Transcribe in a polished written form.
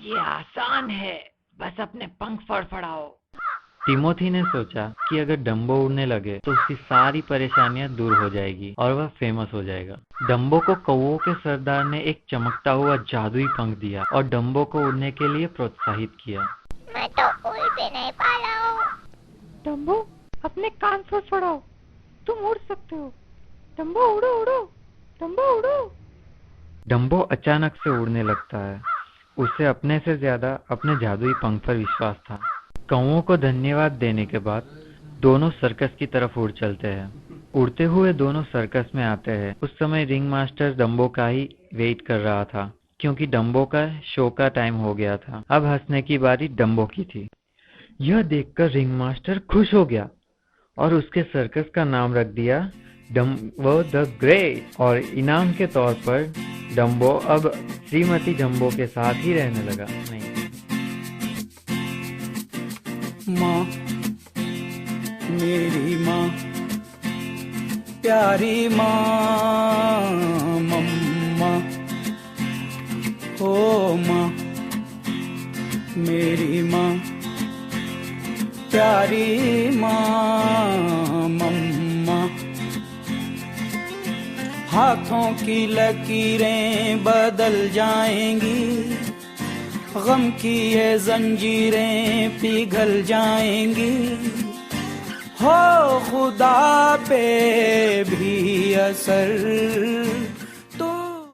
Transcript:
ये आसान है, बस अपने पंख फड़फड़ाओ। टिमोथी ने सोचा कि अगर डम्बो उड़ने लगे तो उसकी सारी परेशानियां दूर हो जाएगी और वह फेमस हो जाएगा। डम्बो को कौओं के सरदार ने एक चमकता हुआ जादुई पंख दिया और डम्बो को उड़ने के लिए प्रोत्साहित किया। मैं तो उड़ भी नहीं पा रहा हूँ। डम्बो, अपने कान फड़फड़ाओ, तुम उड़ सकते हो। डम्बो उड़ो उड़ो, डम्बो उड़ो। डम्बो अचानक से उड़ने लगता है। उसे अपने से ज्यादा अपने जादुई पंख पर विश्वास था। कौओं को धन्यवाद देने के बाद दोनों सर्कस की तरफ उड़ चलते हैं। उड़ते हुए दोनों सर्कस में आते हैं। उस समय रिंग मास्टर डम्बो का ही वेट कर रहा था, क्योंकि डम्बो का शो का टाइम हो गया था। अब हंसने की बारी डम्बो की थी। यह देखकर रिंग मास्टर खुश हो गया और उसके सर्कस का नाम रख दिया डम्बो द ग्रेट। और इनाम के तौर पर डम्बो अब श्रीमती जम्बो के साथ ही रहने लगा। नहीं, माँ, मेरी माँ, प्यारी माँ, मम्मा, ओ माँ, मेरी माँ, प्यारी माँ, मम्मा। हाथों की लकीरें बदल जाएंगी, गम की ये जंजीरें पिघल जाएंगी। हो खुदा पे भी असर